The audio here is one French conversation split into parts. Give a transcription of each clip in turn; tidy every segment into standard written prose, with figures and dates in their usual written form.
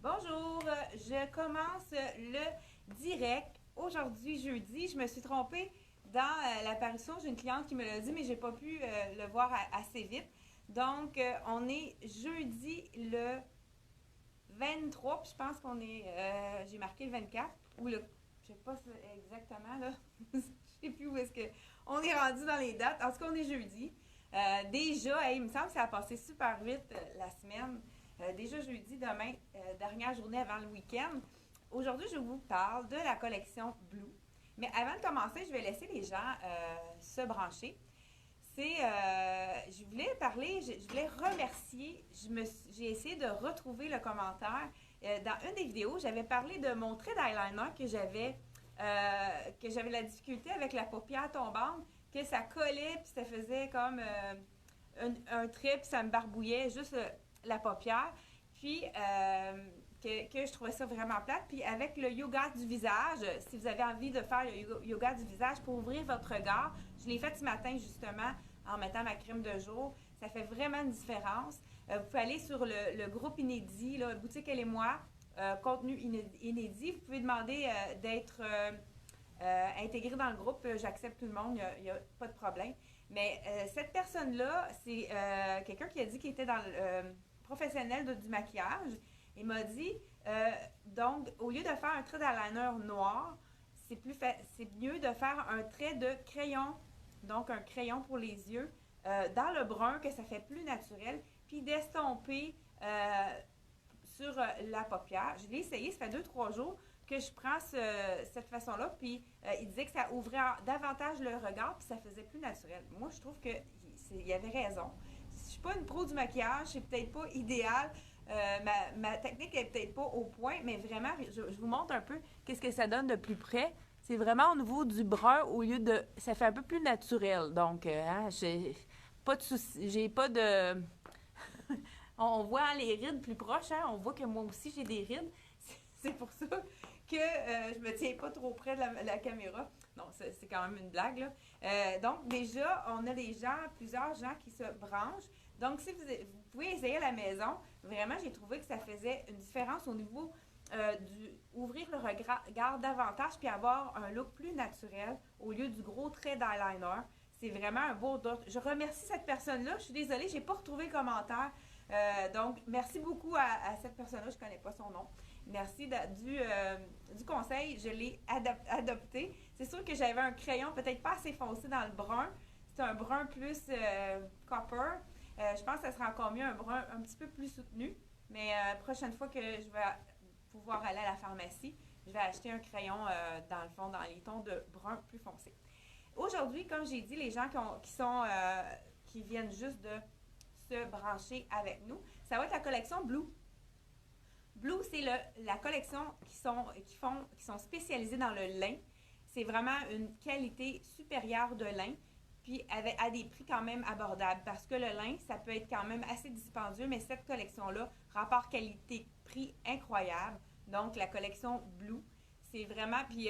Bonjour, je commence le direct. Aujourd'hui, jeudi, je me suis trompée dans l'apparition. J'ai une cliente qui me l'a dit, mais j'ai pas pu le voir assez vite. Donc, on est jeudi le 23, puis je pense qu'on est, j'ai marqué le 24, ou le, je sais pas exactement, là, je sais plus où est-ce que, on est rendu dans les dates. En tout cas, on est jeudi. Déjà, hey, il me semble que ça a passé super vite la semaine. Déjà jeudi, demain, dernière journée avant le week-end. Aujourd'hui, je vous parle de la collection Blue. Mais avant de commencer, je vais laisser les gens se brancher. Je voulais parler, je voulais remercier, j'ai essayé de retrouver le commentaire. Dans une des vidéos, j'avais parlé de mon trait d'eyeliner que j'avais la difficulté avec la paupière tombante, que ça collait, puis ça faisait comme un trait, puis ça me barbouillait juste la paupière. Puis, que je trouvais ça vraiment plate. Puis avec le yoga du visage, si vous avez envie de faire le yoga du visage pour ouvrir votre regard, je l'ai fait ce matin justement en mettant ma crème de jour. Ça fait vraiment une différence. Vous pouvez aller sur le groupe inédit, là, Boutique Elle et moi, contenu inédit. Vous pouvez demander d'être intégré dans le groupe. J'accepte tout le monde, il n'y a pas de problème. Mais cette personne-là, c'est quelqu'un qui a dit qu'il était dans le professionnel du maquillage. Il m'a dit, donc, au lieu de faire un trait d'eyeliner noir, c'est mieux de faire un trait de crayon, donc un crayon pour les yeux, dans le brun, que ça fait plus naturel, puis d'estomper sur la paupière. Je l'ai essayé, ça fait 2-3 jours que je prends cette façon-là, puis il disait que ça ouvrait davantage le regard, puis ça faisait plus naturel. Moi, je trouve qu'il avait raison. Je suis pas une pro du maquillage, c'est peut-être pas idéal. Ma technique est peut-être pas au point, mais vraiment, je vous montre un peu qu'est-ce que ça donne de plus près. C'est vraiment au niveau du brun, au lieu de... Ça fait un peu plus naturel. Donc, j'ai pas de souci, j'ai pas de... On voit les rides plus proches, hein? On voit que moi aussi j'ai des rides. C'est pour ça que je me tiens pas trop près de la caméra. Non, c'est quand même une blague, là. Donc, déjà, on a plusieurs gens qui se branchent. Donc, si vous pouvez essayer à la maison, vraiment, j'ai trouvé que ça faisait une différence au niveau ouvrir le regard davantage puis avoir un look plus naturel au lieu du gros trait d'eyeliner. C'est vraiment un beau dot. Je remercie cette personne-là. Je suis désolée, j'ai pas retrouvé le commentaire. Donc, merci beaucoup à cette personne-là. Je connais pas son nom. Merci du conseil. Je l'ai adopté. C'est sûr que j'avais un crayon peut-être pas assez foncé dans le brun. C'est un brun plus copper. Je pense que ça sera encore mieux un brun un petit peu plus soutenu. Mais prochaine fois que je vais pouvoir aller à la pharmacie, je vais acheter un crayon dans le fond, dans les tons de brun plus foncé. Aujourd'hui, comme j'ai dit, les gens qui viennent juste de se brancher avec nous, ça va être la collection Blue. Blue, c'est la collection qui sont spécialisés dans le lin. C'est vraiment une qualité supérieure de lin, puis à des prix quand même abordables. Parce que le lin, ça peut être quand même assez dispendieux, mais cette collection-là, rapport qualité-prix incroyable. Donc, la collection Blue, c'est vraiment... Puis,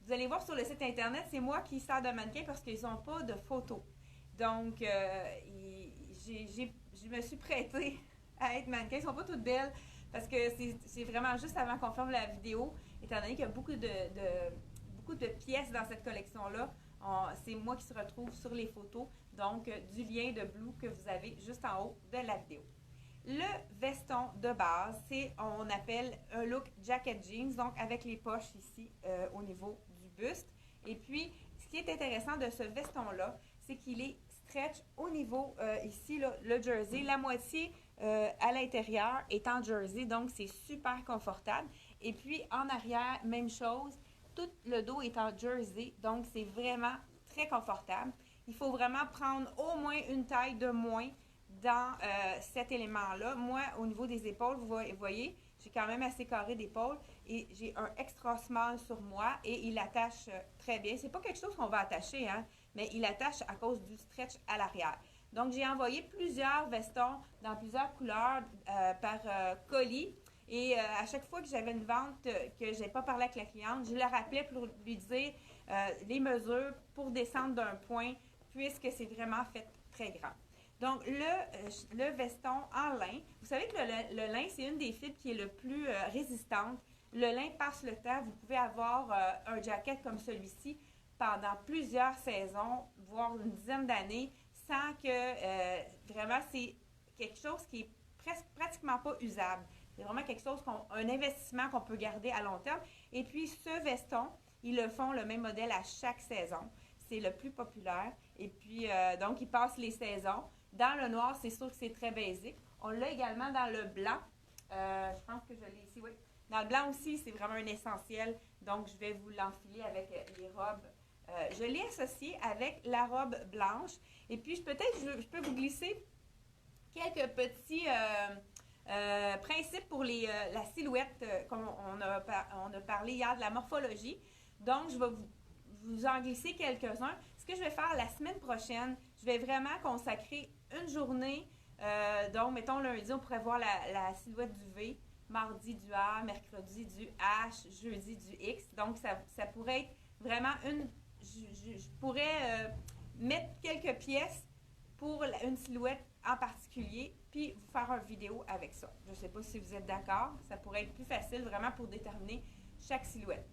vous allez voir sur le site internet, c'est moi qui sers de mannequin parce qu'ils n'ont pas de photos. Donc, je me suis prêtée à être mannequin. Ils sont pas toutes belles parce que c'est vraiment juste avant qu'on ferme la vidéo, étant donné qu'il y a beaucoup de pièces dans cette collection-là. C'est moi qui se retrouve sur les photos, donc du lien de Blue que vous avez juste en haut de la vidéo. Le veston de base, on appelle un look jacket jeans, donc avec les poches ici au niveau du buste. Et puis, ce qui est intéressant de ce veston-là, c'est qu'il est stretch au niveau ici, là, le jersey. La moitié à l'intérieur est en jersey, donc c'est super confortable. Et puis, en arrière, même chose. Tout le dos est en jersey, donc c'est vraiment très confortable. Il faut vraiment prendre au moins une taille de moins dans cet élément-là. Moi, au niveau des épaules, vous voyez, j'ai quand même assez carré d'épaule et j'ai un extra small sur moi et il attache très bien. C'est pas quelque chose qu'on va attacher, hein, mais il attache à cause du stretch à l'arrière. Donc, j'ai envoyé plusieurs vestons dans plusieurs couleurs par colis. Et à chaque fois que j'avais une vente que je n'ai pas parlé avec la cliente, je la rappelais pour lui dire les mesures pour descendre d'un point, puisque c'est vraiment fait très grand. Donc, le veston en lin, vous savez que le lin, c'est une des fibres qui est le plus résistante. Le lin passe le temps. Vous pouvez avoir un jacket comme celui-ci pendant plusieurs saisons, voire une dizaine d'années, sans que vraiment c'est quelque chose qui est pratiquement pas usable. C'est vraiment quelque chose, un investissement qu'on peut garder à long terme. Et puis, ce veston, ils le font le même modèle à chaque saison. C'est le plus populaire. Et puis, donc, ils passent les saisons. Dans le noir, c'est sûr que c'est très basique. On l'a également dans le blanc. Je pense que je l'ai ici, oui. Dans le blanc aussi, c'est vraiment un essentiel. Donc, je vais vous l'enfiler avec les robes. Je l'ai associé avec la robe blanche. Et puis, peut-être, je peux vous glisser quelques petits principes pour la silhouette, comme on a parlé hier de la morphologie. Donc, je vais vous en glisser quelques-uns. Ce que je vais faire la semaine prochaine, je vais vraiment consacrer une journée. Donc, mettons, lundi, on pourrait voir la silhouette du V, mardi du A, mercredi du H, jeudi du X. Donc, ça pourrait être vraiment je pourrais mettre quelques pièces pour une silhouette en particulier, puis vous faire une vidéo avec ça. Je ne sais pas si vous êtes d'accord. Ça pourrait être plus facile vraiment pour déterminer chaque silhouette.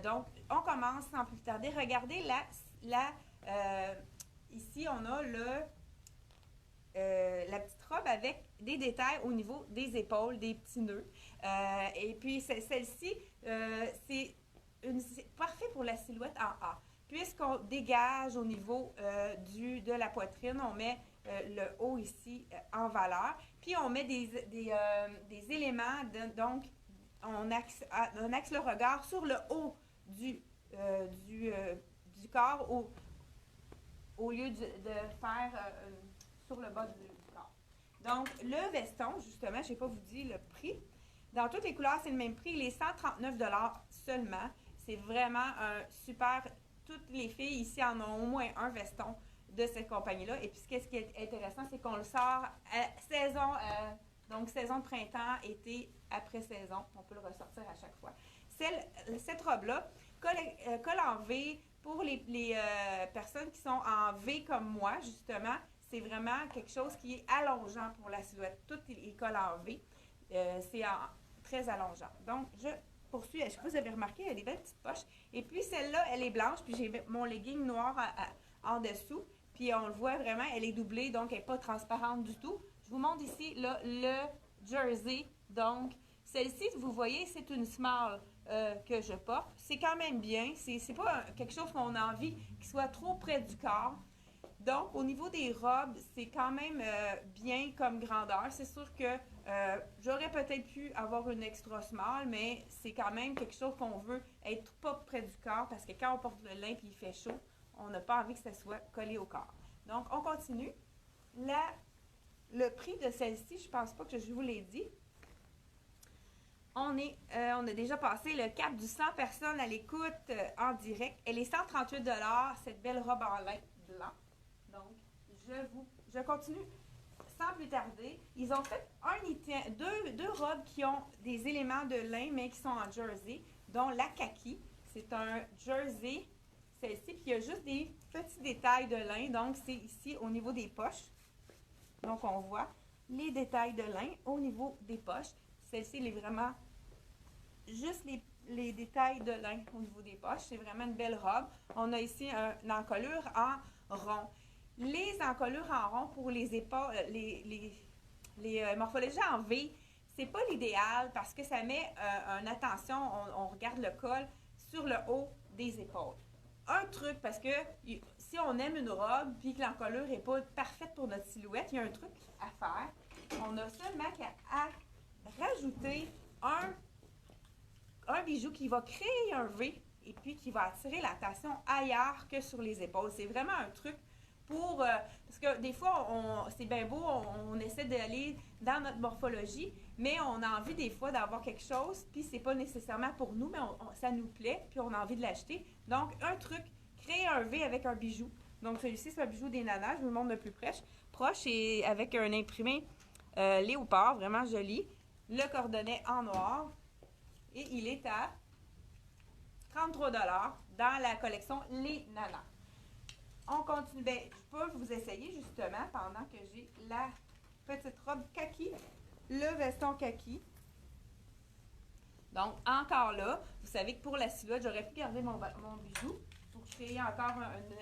Donc, on commence sans plus tarder. Regardez ici, on a la petite robe avec des détails au niveau des épaules, des petits nœuds. Et puis, celle-ci, c'est parfait pour la silhouette en A. Puisqu'on dégage au niveau de la poitrine, on met le haut ici en valeur. Puis, on met des éléments, donc, on axe le regard sur le haut du corps au lieu de faire sur le bas du corps. Donc, le veston, justement, je n'ai pas vous dit le prix. Dans toutes les couleurs, c'est le même prix. Il est 139 $ seulement. C'est vraiment un super... Toutes les filles ici en ont au moins un veston de cette compagnie-là. Et puis, ce qui est intéressant, c'est qu'on le sort à saison de printemps, été, après saison. On peut le ressortir à chaque fois. Cette robe-là, col en V, pour les personnes qui sont en V comme moi, justement, c'est vraiment quelque chose qui est allongeant pour la silhouette. Toutes les cols en V, c'est très allongeant. Donc, je poursuis. Je ne sais pas si vous avez remarqué, elle a des belles petites poches. Et puis, celle-là, elle est blanche, puis j'ai mon legging noir en dessous. Puis, on le voit vraiment, elle est doublée, donc elle n'est pas transparente du tout. Je vous montre ici le jersey. Donc, celle-ci, vous voyez, c'est une small que je porte. C'est quand même bien. C'est pas quelque chose qu'on a envie qui soit trop près du corps. Donc, au niveau des robes, c'est quand même bien comme grandeur. C'est sûr que j'aurais peut-être pu avoir une extra small, mais c'est quand même quelque chose qu'on veut être pas près du corps parce que quand on porte le lin et il fait chaud, on n'a pas envie que ça soit collé au corps. Donc, on continue. Le prix de celle-ci, je pense pas que je vous l'ai dit. On a déjà passé le cap du 100 personnes à l'écoute en direct. Elle est 138 $, cette belle robe en lin blanc. Donc, je continue sans plus tarder. Ils ont fait deux robes qui ont des éléments de lin, mais qui sont en jersey, dont la kaki. C'est un jersey, celle-ci, puis il y a juste des petits détails de lin. Donc, c'est ici au niveau des poches. Donc, on voit les détails de lin au niveau des poches. Celle-ci, elle est vraiment juste les détails de lin au niveau des poches. C'est vraiment une belle robe. On a ici une encolure en rond. Les encolures en rond pour les épaules, les morphologies en V, c'est pas l'idéal parce que ça met une attention, on regarde le col sur le haut des épaules. Un truc, parce que si on aime une robe puis que l'encolure n'est pas parfaite pour notre silhouette, il y a un truc à faire. On a seulement qu'à rajouter un bijou qui va créer un V et puis qui va attirer l'attention ailleurs que sur les épaules. C'est vraiment un truc pour... parce que des fois, c'est bien beau, on essaie d'aller dans notre morphologie, mais on a envie des fois d'avoir quelque chose, puis c'est pas nécessairement pour nous, mais ça nous plaît, puis on a envie de l'acheter. Donc, un truc, créer un V avec un bijou. Donc, celui-ci, c'est un bijou des nanas, je vous le montre de plus proche et avec un imprimé léopard, vraiment joli. Le cordonnet en noir. Et il est à 33 $ dans la collection Les Nanas. On continue. Ben, je peux vous essayer justement pendant que j'ai la petite robe kaki, le veston kaki. Donc, encore là, vous savez que pour la silhouette, j'aurais pu garder mon bijou pour créer encore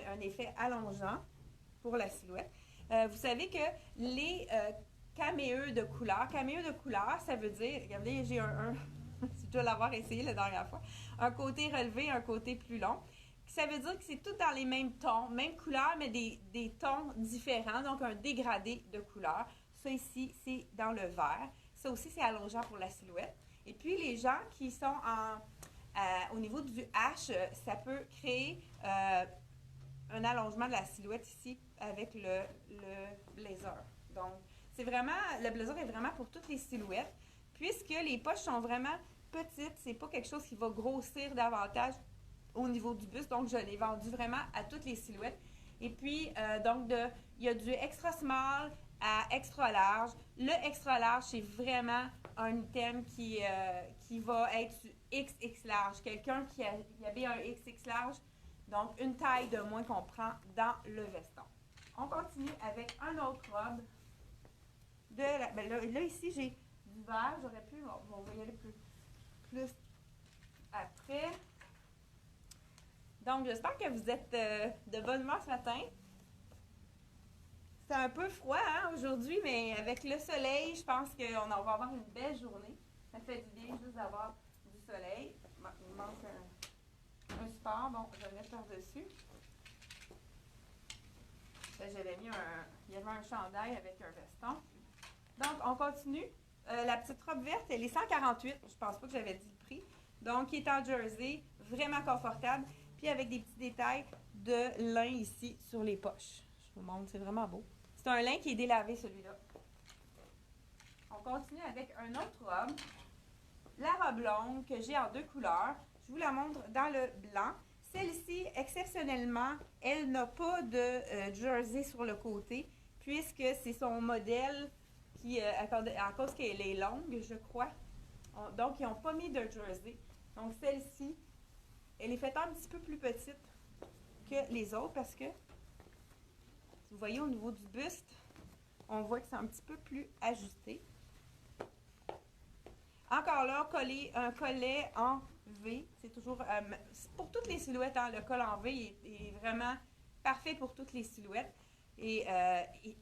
un effet allongeant pour la silhouette. Vous savez que les caméeux de couleur, ça veut dire, regardez, j'ai je dois l'avoir essayé la dernière fois, un côté relevé, un côté plus long. Ça veut dire que c'est tout dans les mêmes tons, même couleur, mais des tons différents, donc un dégradé de couleur. Ça ici, c'est dans le vert. Ça aussi, c'est allongeant pour la silhouette. Et puis, les gens qui sont au niveau du H, ça peut créer un allongement de la silhouette ici avec le blazer. Donc, le blazer est vraiment pour toutes les silhouettes. Puisque les poches sont vraiment petites, c'est pas quelque chose qui va grossir davantage au niveau du buste. Donc, je l'ai vendu vraiment à toutes les silhouettes. Et puis, il y a du extra small à extra large. Le extra large, c'est vraiment un item qui va être XX large. Quelqu'un qui avait un XX large, donc une taille de moins qu'on prend dans le veston. On continue avec un autre robe. Là, ici, j'ai du vert. J'aurais pu, on va y aller plus après. Donc, j'espère que vous êtes de bonne humeur ce matin. C'est un peu froid aujourd'hui, mais avec le soleil, je pense qu'on va avoir une belle journée. Ça fait du bien juste d'avoir du soleil. Il manque un support. Bon, je vais le mettre par-dessus. Il y avait un chandail avec un veston. Donc, on continue. La petite robe verte, elle est 148. Je pense pas que j'avais dit le prix. Donc, qui est en jersey, vraiment confortable. Puis avec des petits détails de lin ici sur les poches. Je vous montre, c'est vraiment beau. C'est un lin qui est délavé, celui-là. On continue avec un autre robe. La robe longue que j'ai en 2 couleurs. Je vous la montre dans le blanc. Celle-ci, exceptionnellement, elle n'a pas de jersey sur le côté, puisque c'est son modèle qui, à cause qu'elle est longue, je crois. Donc, ils n'ont pas mis de jersey. Donc, celle-ci, elle est faite un petit peu plus petite que les autres parce que, vous voyez, au niveau du buste, on voit que c'est un petit peu plus ajusté. Encore là, un collet en V. C'est toujours, pour toutes les silhouettes, le col en V est vraiment parfait pour toutes les silhouettes. Et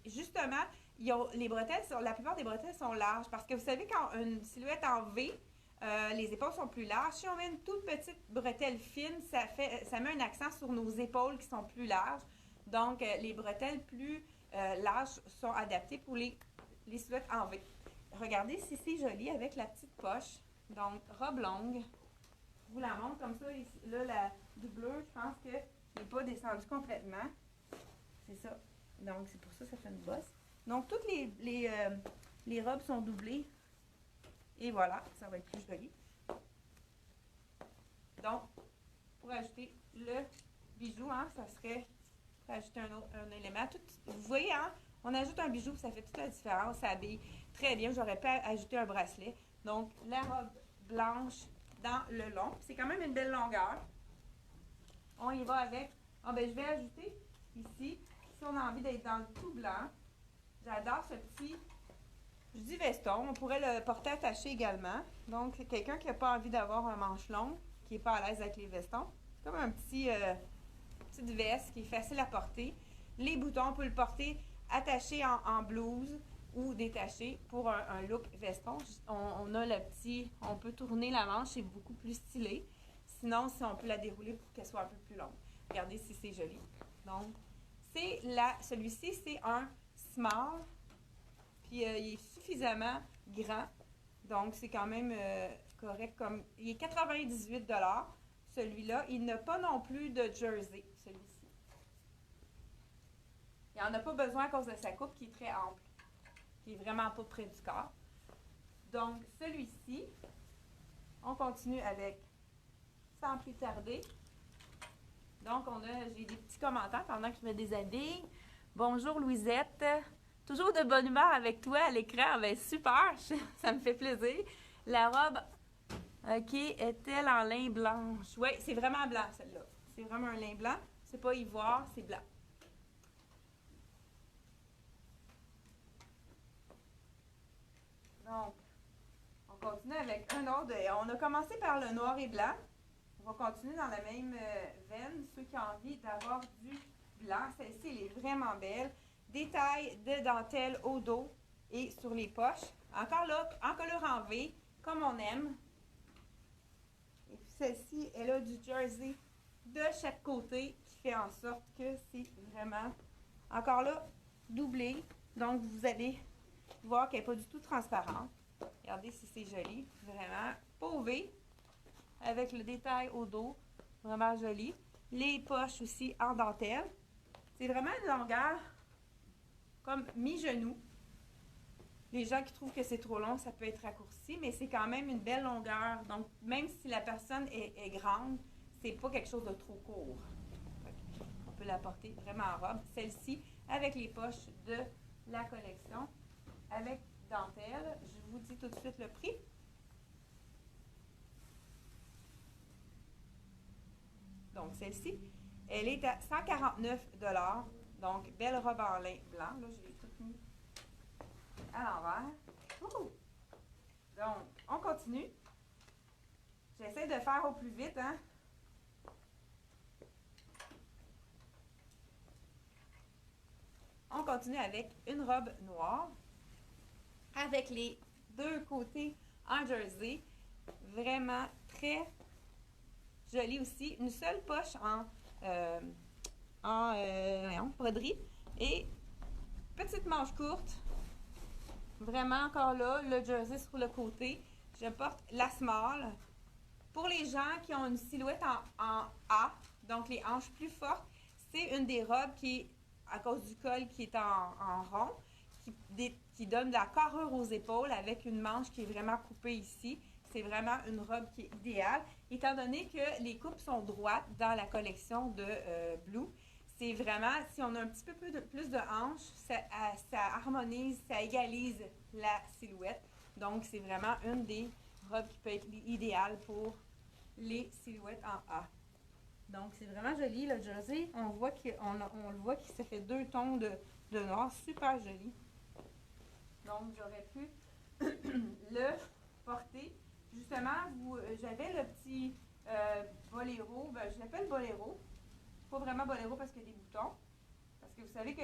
justement, les bretelles, la plupart des bretelles sont larges parce que vous savez, quand une silhouette en V, les épaules sont plus larges. Si on met une toute petite bretelle fine, ça met un accent sur nos épaules qui sont plus larges. Donc, les bretelles plus larges sont adaptées pour les silhouettes en V. Regardez si c'est joli avec la petite poche. Donc, robe longue. Je vous la montre comme ça. Là, du bleu, je pense que n'est pas descendu complètement. C'est ça. Donc, c'est pour ça que ça fait une bosse. Donc, toutes les robes sont doublées. Et voilà, ça va être plus joli. Donc, pour ajouter le bijou, ça serait pour ajouter un élément. Vous voyez, on ajoute un bijou, ça fait toute la différence. Ça habille très bien. J'aurais pu ajouter un bracelet. Donc, la robe blanche dans le long. C'est quand même une belle longueur. On y va avec... je vais ajouter ici, si on a envie d'être dans le tout blanc. J'adore ce petit... Je dis veston, on pourrait le porter attaché également. Donc, quelqu'un qui n'a pas envie d'avoir un manche long, qui n'est pas à l'aise avec les vestons. C'est comme un petite veste qui est facile à porter. Les boutons, on peut le porter attaché en blouse ou détaché pour un look veston. On a on peut tourner la manche, c'est beaucoup plus stylé. Sinon, si on peut la dérouler pour qu'elle soit un peu plus longue. Regardez si c'est joli. Donc, celui-ci, c'est un small. Puis, il est suffisamment grand. Donc, c'est quand même correct. Il est 98 $. Celui-là, il n'a pas non plus de jersey, celui-ci. Il n'en a pas besoin à cause de sa coupe qui est très ample. Qui est vraiment pas près du corps. Donc, celui-ci, on continue avec, sans plus tarder. Donc, j'ai des petits commentaires pendant que je me déshabille. Bonjour Louisette. Toujours de bonne humeur avec toi à l'écran. Ben, super, ça me fait plaisir. La robe, OK, est-elle en lin blanche? Oui, c'est vraiment blanc celle-là. C'est vraiment un lin blanc. C'est pas ivoire, c'est blanc. Donc, on continue avec un autre. On a commencé par le noir et blanc. On va continuer dans la même veine. Ceux qui ont envie d'avoir du blanc, celle-ci, elle est vraiment belle. Détail de dentelle au dos et sur les poches. Encore là, en couleur en V, comme on aime. Et puis celle-ci, elle a du jersey de chaque côté qui fait en sorte que c'est vraiment, encore là, doublé. Donc, vous allez voir qu'elle n'est pas du tout transparente. Regardez si c'est joli. Vraiment pauvé avec le détail au dos. Vraiment joli. Les poches aussi en dentelle. C'est vraiment une longueur comme mi-genou. Les gens qui trouvent que c'est trop long, ça peut être raccourci, mais c'est quand même une belle longueur. Donc, même si la personne est grande, c'est pas quelque chose de trop court. On peut la porter vraiment en robe. Celle-ci, avec les poches de la collection, avec dentelle. Je vous dis tout de suite le prix. Donc, celle-ci, elle est à 149 $. Donc, belle robe en lin blanc. Là, je l'ai toute mis à l'envers. Donc, on continue. J'essaie de faire au plus vite, hein. On continue avec une robe noire avec les deux côtés en jersey. Vraiment très jolie aussi. Une seule poche en broderie et petite manche courte. Vraiment encore là, le jersey sur le côté. Je porte la small. Pour les gens qui ont une silhouette en A, donc les hanches plus fortes, c'est une des robes qui, à cause du col qui est en rond, qui donne de la carrure aux épaules avec une manche qui est vraiment coupée ici. C'est vraiment une robe qui est idéale, étant donné que les coupes sont droites dans la collection de Blue. C'est vraiment, si on a un petit peu plus de hanches, ça harmonise, ça égalise la silhouette. Donc, c'est vraiment une des robes qui peut être idéale pour les silhouettes en A. Donc, c'est vraiment joli, le jersey. On le voit qu'il se fait deux tons de noir. Super joli. Donc, j'aurais pu le porter. Justement, j'avais le petit boléro. Ben, je l'appelle boléro. Pas vraiment boléro parce qu'il y a des boutons. Parce que vous savez que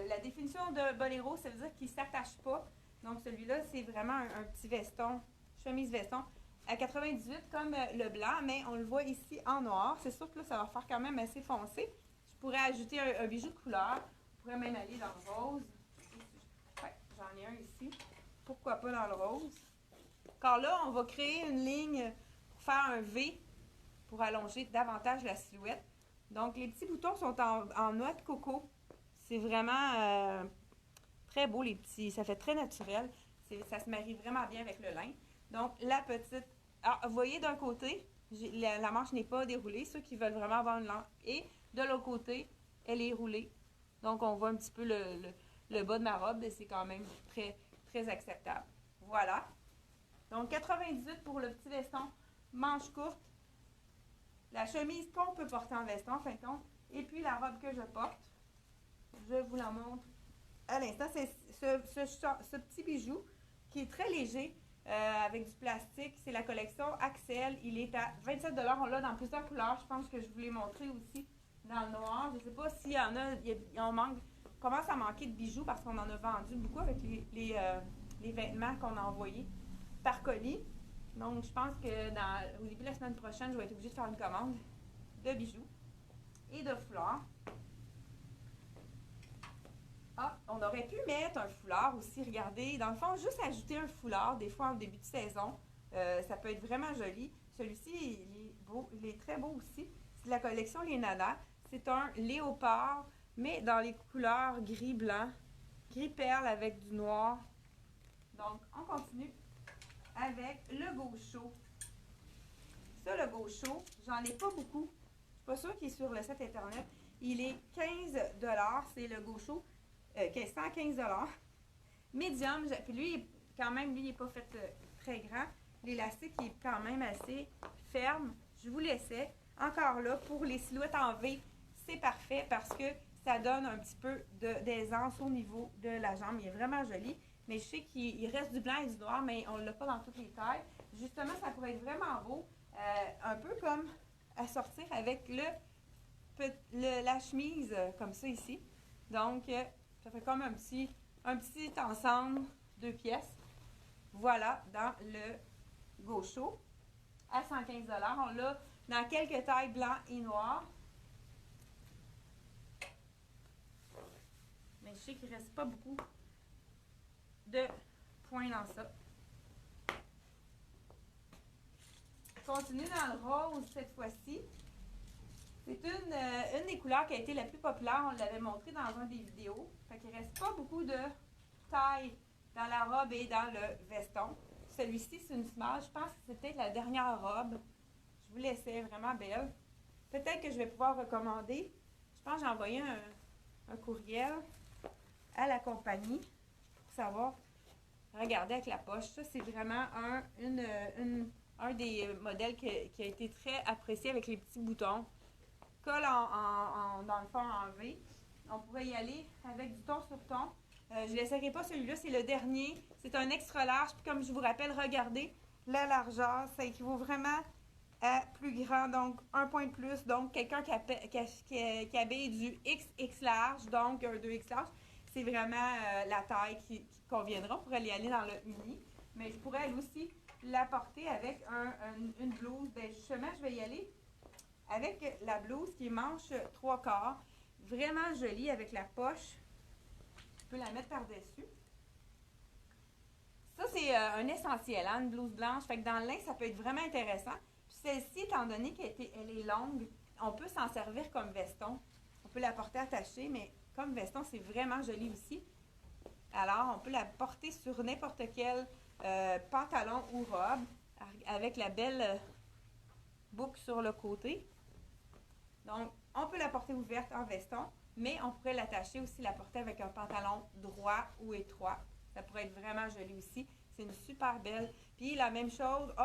la définition de boléro, ça veut dire qu'il ne s'attache pas. Donc, celui-là, c'est vraiment un petit veston, chemise-veston, à 98 comme le blanc, mais on le voit ici en noir. C'est sûr que là, ça va faire quand même assez foncé. Je pourrais ajouter un bijou de couleur. Je pourrais même aller dans le rose. Ouais, j'en ai un ici. Pourquoi pas dans le rose? Car là, on va créer une ligne pour faire un V pour allonger davantage la silhouette. Donc, les petits boutons sont en noix de coco. C'est vraiment très beau, les petits. Ça fait très naturel. Ça se marie vraiment bien avec le lin. Donc, la petite... Alors, vous voyez d'un côté, la manche n'est pas déroulée. Ceux qui veulent vraiment avoir une langue. Et de l'autre côté, elle est roulée. Donc, on voit un petit peu le bas de ma robe. Et c'est quand même très, très acceptable. Voilà. Donc, 98 pour le petit veston, manche courte. La chemise qu'on peut porter en veston, en fin de compte. Et puis, la robe que je porte. Je vous la montre à l'instant. C'est ce petit bijou qui est très léger avec du plastique. C'est la collection Axel. Il est à 27 $. On l'a dans plusieurs couleurs. Je pense que je vous l'ai montré aussi dans le noir. Je ne sais pas s'il y en a. On commence à manquer de bijoux parce qu'on en a vendu beaucoup avec les vêtements qu'on a envoyés par colis. Donc, je pense que au début de la semaine prochaine, je vais être obligée de faire une commande de bijoux et de foulards. Ah, on aurait pu mettre un foulard aussi, regardez. Dans le fond, juste ajouter un foulard, des fois en début de saison, ça peut être vraiment joli. Celui-ci, il est beau, il est très beau aussi. C'est de la collection Les Nanas. C'est un léopard, mais dans les couleurs gris-blanc, gris-perle avec du noir. Donc, on continue avec le gaucho. Ça, le gaucho, j'en ai pas beaucoup. Je suis pas sûre qu'il est sur le site internet. Il est 15 $. C'est le gaucho. 115 $. Medium, puis lui, quand même, lui, il n'est pas fait très grand. L'élastique est quand même assez ferme. Je vous laissais. Encore là, pour les silhouettes en V, c'est parfait parce que ça donne un petit peu d'aisance au niveau de la jambe. Il est vraiment joli. mais je sais qu'il reste du blanc et du noir, mais on ne l'a pas dans toutes les tailles. Justement, ça pourrait être vraiment beau, un peu comme à sortir avec la chemise comme ça ici. Donc, ça fait comme un petit ensemble, 2 pièces. Voilà, dans le Gaucho, à 115 $. On l'a dans quelques tailles blanc et noir. Mais je sais qu'il ne reste pas beaucoup de points dans ça. Je continue dans le rose cette fois-ci. C'est une des couleurs qui a été la plus populaire. On l'avait montré dans une des vidéos. Fait qu'il ne reste pas beaucoup de taille dans la robe et dans le veston. Celui-ci, c'est une small. Je pense que c'est peut-être la dernière robe. Je vous l'essaie, vraiment belle. Peut-être que je vais pouvoir recommander. Je pense que j'ai envoyé un courriel à la compagnie pour savoir. Regardez avec la poche. Ça, c'est vraiment un des modèles qui a été très apprécié avec les petits boutons. Colle dans le fond en V. On pourrait y aller avec du ton sur ton. Je ne l'essayerai pas celui-là, c'est le dernier. C'est un extra large. Puis comme je vous rappelle, regardez la largeur. Ça équivaut vraiment à plus grand, donc un point de plus. Donc quelqu'un qui habille du XX large, donc un 2X large, c'est vraiment la taille qui conviendra. On pourrait y aller dans le uni. Mais je pourrais elle aussi la porter avec une blouse. Bien, justement, je vais y aller avec la blouse qui est manche 3/4. Vraiment jolie avec la poche. Je peux la mettre par-dessus. Ça, c'est un essentiel, hein, une blouse blanche. Fait que dans le lin, ça peut être vraiment intéressant. Puis celle-ci, étant donné qu'elle est longue, on peut s'en servir comme veston. On peut la porter attachée, mais comme veston, c'est vraiment joli aussi. Alors, on peut la porter sur n'importe quel pantalon ou robe avec la belle boucle sur le côté. Donc, on peut la porter ouverte en veston, mais on pourrait l'attacher aussi, la porter avec un pantalon droit ou étroit. Ça pourrait être vraiment joli aussi. C'est une super belle. Puis la même chose,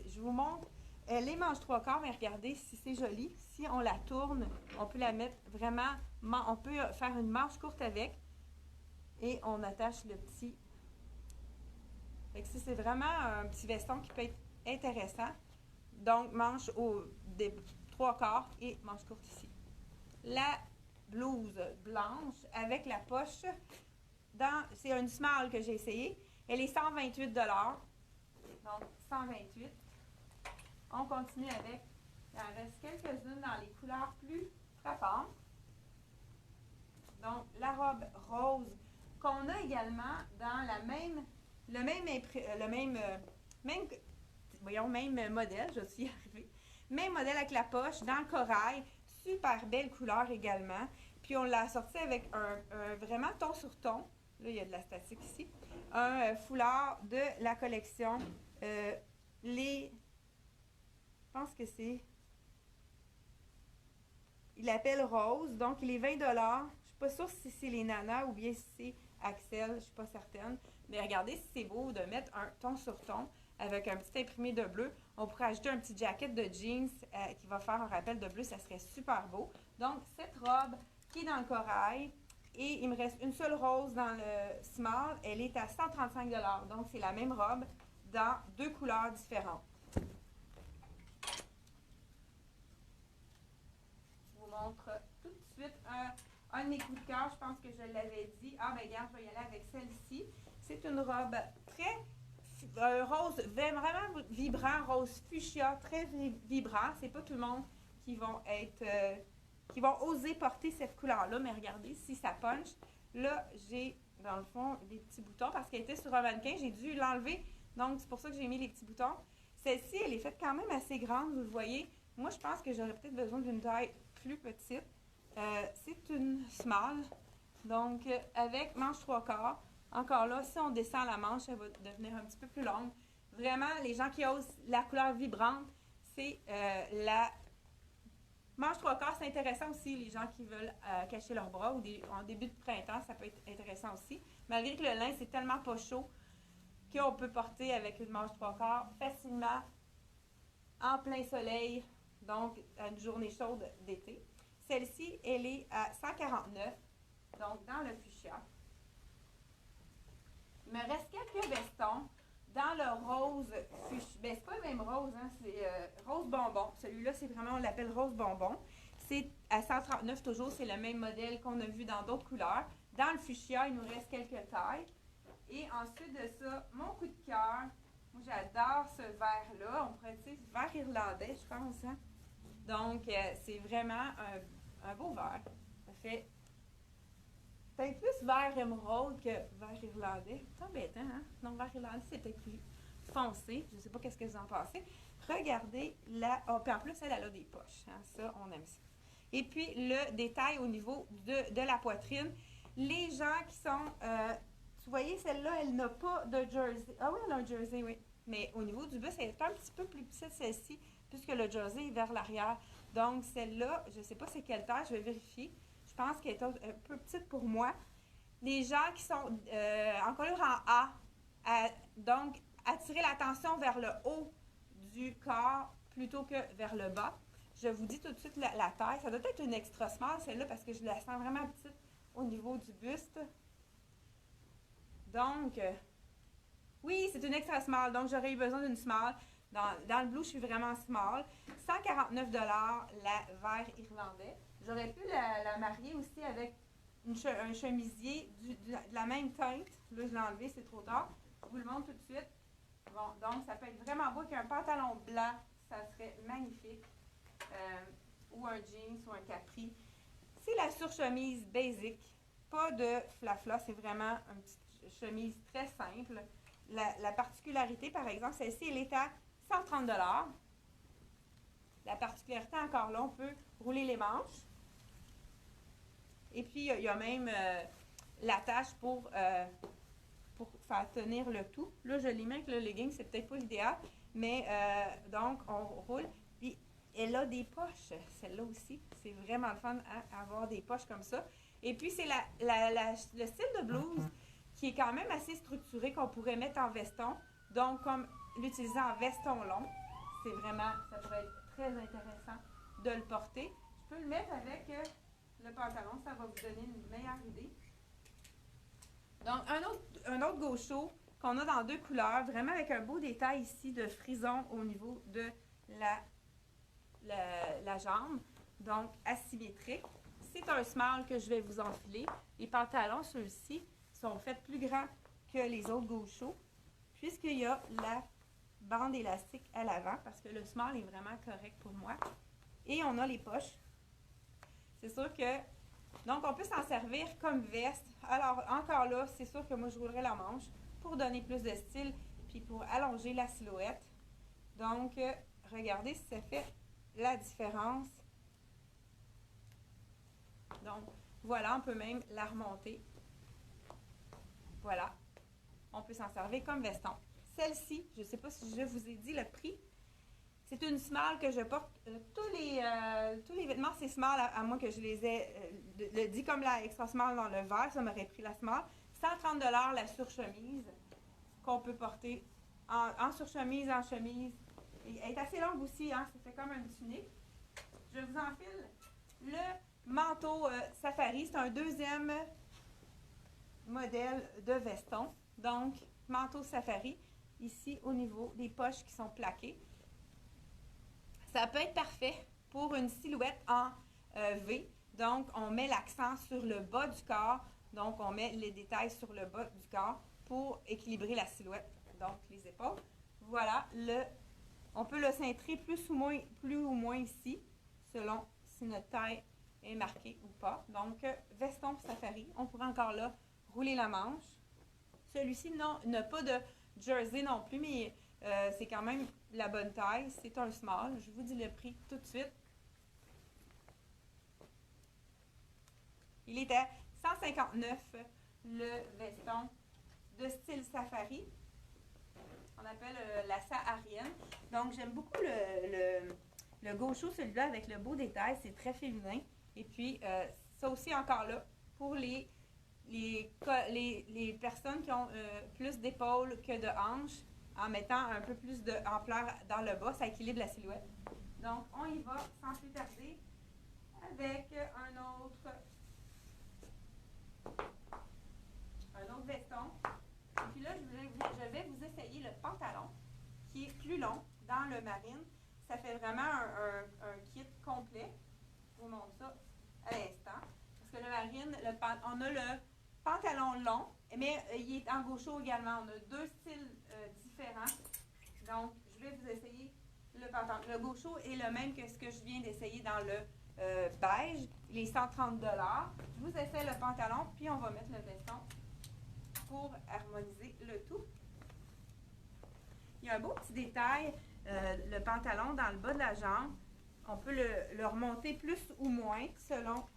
je vous montre, elle est manche 3/4, mais regardez si c'est joli. Si on la tourne, on peut la mettre vraiment, on peut faire une manche courte avec et on attache le petit. Fait que c'est vraiment un petit veston qui peut être intéressant. Donc, manche des 3/4 et manche courte ici. La blouse blanche avec la poche, c'est une small que j'ai essayé. Elle est 128 $. Donc, 128. On continue avec, il en reste quelques-unes dans les couleurs plus frappantes. Donc, la robe rose qu'on a également dans le même modèle, je suis arrivée. Même modèle avec la poche dans le corail. Super belle couleur également. Puis on l'a assorti avec un vraiment ton sur ton. Là, il y a de la statique ici. Un foulard de la collection. Je pense que c'est. Il l'appelle Rose. Donc, il est 20 $. Je ne suis pas sûre si c'est les nanas ou bien si c'est Axel. Je ne suis pas certaine. Mais regardez si c'est beau de mettre un ton sur ton avec un petit imprimé de bleu. On pourrait ajouter un petit jacket de jeans qui va faire un rappel de bleu. Ça serait super beau. Donc, cette robe qui est dans le corail, et il me reste une seule rose dans le small. Elle est à 135 $. Donc, c'est la même robe dans 2 couleurs différentes. Je vous montre tout de suite un de mes coups de cœur. Je pense que je l'avais dit. Ah, ben regarde, je vais y aller avec celle-ci. C'est une robe très rose, vraiment vibrant, rose fuchsia, très vibrant. C'est pas tout le monde qui vont oser porter cette couleur-là, mais regardez, si ça punch, là, j'ai, dans le fond, des petits boutons, parce qu'elle était sur un mannequin, j'ai dû l'enlever, donc c'est pour ça que j'ai mis les petits boutons. Celle-ci, elle est faite quand même assez grande, vous le voyez. Moi, je pense que j'aurais peut-être besoin d'une taille plus petite. C'est une small, donc avec manche 3/4. Encore là, si on descend la manche, elle va devenir un petit peu plus longue. Vraiment, les gens qui osent la couleur vibrante, c'est la manche 3/4. C'est intéressant aussi, les gens qui veulent cacher leurs bras ou en début de printemps, ça peut être intéressant aussi. Malgré que le lin, c'est tellement pas chaud qu'on peut porter avec une manche 3/4 facilement en plein soleil, donc à une journée chaude d'été. Celle-ci, elle est à 149, donc dans le fuchsia. Il me reste quelques vestons dans le rose fuchsia. Ben, c'est pas le même rose, hein, c'est rose bonbon. Celui-là, c'est vraiment, on l'appelle rose bonbon. C'est à 139 toujours, c'est le même modèle qu'on a vu dans d'autres couleurs. Dans le fuchsia, il nous reste quelques tailles. Et ensuite de ça, mon coup de cœur, moi j'adore ce vert-là. On pourrait dire vert irlandais, je pense. Hein? Donc, c'est vraiment un beau vert. Ça fait peut-être plus vert émeraude que vert irlandais. C'est embêtant, hein? Non, vert irlandais, c'est peut-être plus foncé. Je ne sais pas qu'est-ce que vous en pensez. Regardez là. Oh, puis en plus, elle a des poches. Hein? Ça, on aime ça. Et puis, le détail au niveau de la poitrine. Les gens qui sont... vous voyez, celle-là, elle n'a pas de jersey. Ah oui, elle a un jersey, oui. Mais au niveau du buste, elle est un petit peu plus petite, celle-ci, puisque le jersey est vers l'arrière. Donc, celle-là, je ne sais pas c'est quelle taille, je vais vérifier. Je pense qu'elle est un peu petite pour moi. Les gens qui sont en colure en A, donc, attirer l'attention vers le haut du corps plutôt que vers le bas. Je vous dis tout de suite la taille. Ça doit être une extra small, celle-là, parce que je la sens vraiment petite au niveau du buste. Donc, oui, c'est une extra small, donc j'aurais eu besoin d'une small. Dans le blue, je suis vraiment small. 149 $, la vert irlandais. J'aurais pu la marier aussi avec un chemisier de la même teinte. Là, je l'ai enlevé, c'est trop tard. Je vous le montre tout de suite. Bon, donc, ça peut être vraiment beau avec un pantalon blanc. Ça serait magnifique. Ou un jeans ou un capri. C'est la surchemise basic. Pas de flafla, c'est vraiment une petite chemise très simple. La particularité, par exemple, celle-ci, elle est à 130 $. La particularité, encore là, on peut rouler les manches. Et puis, il y a même l'attache pour faire tenir le tout. Là, je l'ai mis avec le legging, c'est peut-être pas l'idéal. Mais, donc, on roule. Puis, elle a des poches, celle-là aussi. C'est vraiment le fun à avoir des poches comme ça. Et puis, c'est le style de blouse qui est quand même assez structuré, qu'on pourrait mettre en veston. Donc, comme l'utiliser en veston long, c'est vraiment, ça pourrait être très intéressant de le porter. Je peux le mettre avec le pantalon, ça va vous donner une meilleure idée. Donc, un autre gaucho qu'on a dans deux couleurs, vraiment avec un beau détail ici de frison au niveau de la jambe. Donc, asymétrique. C'est un small que je vais vous enfiler. Les pantalons, ceux-ci, sont faits plus grands que les autres gauchos, puisqu'il y a la bande élastique à l'avant, parce que le small est vraiment correct pour moi. Et on a les poches. C'est sûr que... Donc, on peut s'en servir comme veste. Alors, encore là, c'est sûr que moi, je roulerai la manche pour donner plus de style, puis pour allonger la silhouette. Donc, regardez si ça fait la différence. Donc, voilà, on peut même la remonter. Voilà. On peut s'en servir comme veston. Celle-ci, je ne sais pas si je vous ai dit le prix. C'est une small que je porte. Tous les vêtements, c'est small, à moins que je les ai dit comme la extra small dans le vert. Ça m'aurait pris la small. 130 $ la surchemise qu'on peut porter en surchemise, en chemise. Et elle est assez longue aussi, hein, ça fait comme une tunique. Je vous enfile le manteau safari. C'est un deuxième modèle de veston. Donc, manteau safari, ici au niveau des poches qui sont plaquées. Ça peut être parfait pour une silhouette en V. Donc, on met l'accent sur le bas du corps. Donc, on met les détails sur le bas du corps pour équilibrer la silhouette. Donc, les épaules. Voilà, on peut le cintrer plus ou moins ici, selon si notre taille est marquée ou pas. Donc, veston safari. On pourrait encore là rouler la manche. Celui-ci, non, n'a pas de jersey non plus, mais c'est quand même la bonne taille. C'est un small. Je vous dis le prix tout de suite. Il est à 159 $, le veston de style safari. On appelle la saharienne. Donc, j'aime beaucoup le gaucho, celui-là, avec le beau détail. C'est très féminin. Et puis, ça aussi, encore là, pour les personnes qui ont plus d'épaules que de hanches, en mettant un peu plus d'ampleur dans le bas, ça équilibre la silhouette. Donc, on y va sans plus tarder avec un autre veston. Et Puis là, je vais vous essayer le pantalon qui est plus long dans le marine. Ça fait vraiment un kit complet. Je vous montre ça à l'instant. Parce que le marine, on a le pantalon long, mais il est en gaucho également. On a deux styles différents. Donc, je vais vous essayer le pantalon. Le gaucho est le même que ce que je viens d'essayer dans le beige. Il est 130 $. Je vous essaie le pantalon, puis on va mettre le veston pour harmoniser le tout. Il y a un beau petit détail, le pantalon dans le bas de la jambe. On peut le remonter plus ou moins selon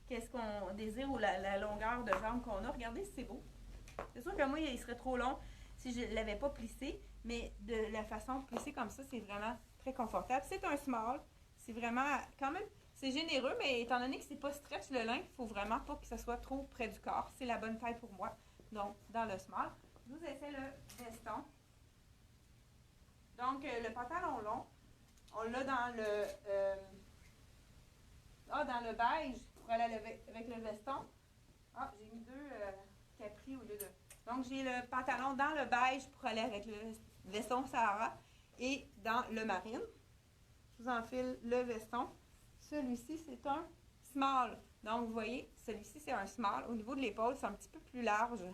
qu'est-ce qu'on désire ou la longueur de jambe qu'on a. Regardez si c'est beau. C'est sûr que moi, il serait trop long si je ne l'avais pas plissé, mais de la façon plissée comme ça, c'est vraiment très confortable. C'est un small. C'est vraiment, quand même, c'est généreux, mais étant donné que c'est pas stretch le lin, il ne faut vraiment pas que ce soit trop près du corps. C'est la bonne taille pour moi. Donc, dans le small. Je vous essaie le veston. Donc, le pantalon long, on l'a dans dans le beige pour aller avec le veston. Ah, j'ai mis deux capris au lieu de... Donc, j'ai le pantalon dans le beige pour aller avec le veston Sahara et dans le marine. Je vous enfile le veston. Celui-ci, c'est un small. Donc, vous voyez, celui-ci, c'est un small. Au niveau de l'épaule, c'est un petit peu plus large.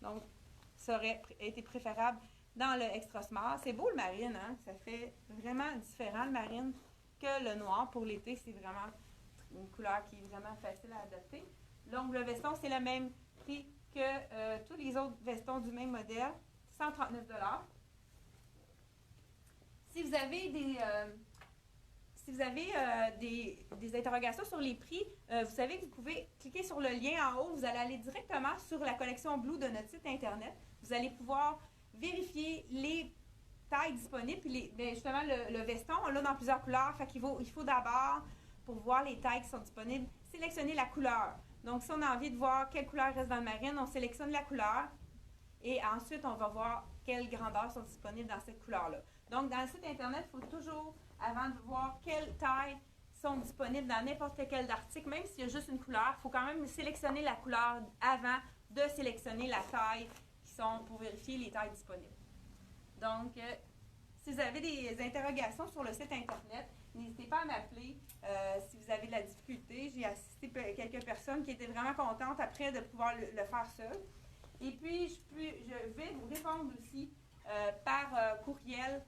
Donc, ça aurait été préférable dans le extra small. C'est beau le marine, hein? Ça fait vraiment différent le marine que le noir. Pour l'été, c'est vraiment une couleur qui est vraiment facile à adopter. Donc, le veston, c'est le même prix que tous les autres vestons du même modèle, 139 $. Si vous avez des interrogations sur les prix, vous savez que vous pouvez cliquer sur le lien en haut. Vous allez aller directement sur la collection Blue de notre site Internet. Vous allez pouvoir vérifier les tailles disponibles. Puis justement, le veston, on l'a dans plusieurs couleurs. Fait qu'il faut d'abord, pour voir les tailles qui sont disponibles, sélectionner la couleur. Donc, si on a envie de voir quelle couleur reste dans le marine, on sélectionne la couleur. Et ensuite, on va voir quelles grandeurs sont disponibles dans cette couleur-là. Donc, dans le site Internet, il faut toujours, avant de voir quelles tailles sont disponibles dans n'importe quel article, même s'il y a juste une couleur, il faut quand même sélectionner la couleur avant de sélectionner la taille qui sont pour vérifier les tailles disponibles. Donc, si vous avez des interrogations sur le site Internet, n'hésitez pas à m'appeler si vous avez de la difficulté. J'ai assisté quelques personnes qui étaient vraiment contentes après de pouvoir le faire seul. Et puis, je vais vous répondre aussi par courriel,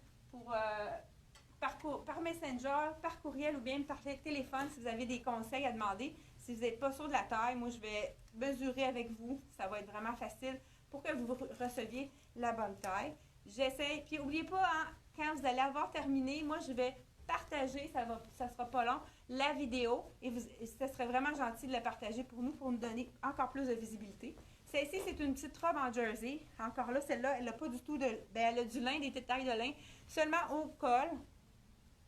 par Messenger, par courriel ou bien par téléphone si vous avez des conseils à demander. Si vous n'êtes pas sûr de la taille, moi, je vais mesurer avec vous. Ça va être vraiment facile pour que vous receviez la bonne taille. J'essaie. Puis, n'oubliez pas, hein, quand vous allez avoir terminé, moi, je vais partager, ça sera pas long, la vidéo. Et ce serait vraiment gentil de la partager pour nous donner encore plus de visibilité. Celle-ci, c'est une petite robe en jersey. Encore là, celle-là, elle n'a pas du tout elle a du lin, des tailles de lin, seulement au col.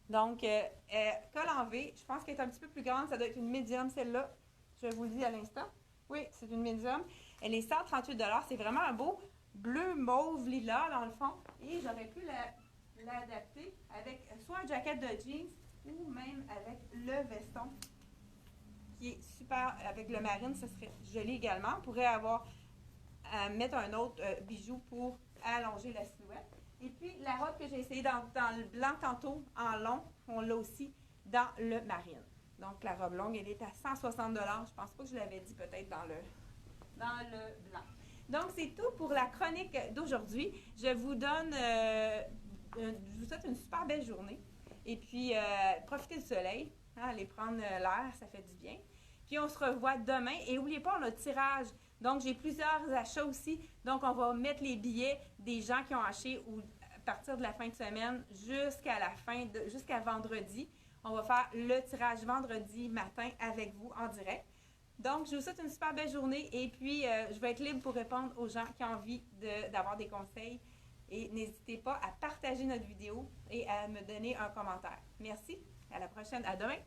Donc, col en V. Je pense qu'elle est un petit peu plus grande. Ça doit être une médium, celle-là. Je vous le dis à l'instant. Oui, c'est une médium. Elle est 138 $. C'est vraiment un beau bleu mauve lilas, dans le fond. Et j'aurais pu l'adapter avec soit un jacket de jeans ou même avec le veston qui est super avec le marine, ce serait joli également. On pourrait mettre un autre bijou pour allonger la silhouette. Et puis la robe que j'ai essayé dans le blanc tantôt en long, on l'a aussi dans le marine. Donc la robe longue, elle est à 160 $. Je pense pas que je l'avais dit peut-être dans le blanc. Donc c'est tout pour la chronique d'aujourd'hui. Je vous souhaite une super belle journée. Et puis, profitez du soleil, hein, allez prendre l'air, ça fait du bien. Puis, on se revoit demain. Et n'oubliez pas, on a le tirage. Donc, j'ai plusieurs achats aussi. Donc, on va mettre les billets des gens qui ont acheté à partir de la fin de semaine jusqu'à vendredi. On va faire le tirage vendredi matin avec vous en direct. Donc, je vous souhaite une super belle journée. Et puis, je vais être libre pour répondre aux gens qui ont envie d'avoir des conseils. Et n'hésitez pas à partager notre vidéo et à me donner un commentaire. Merci. À la prochaine. À demain.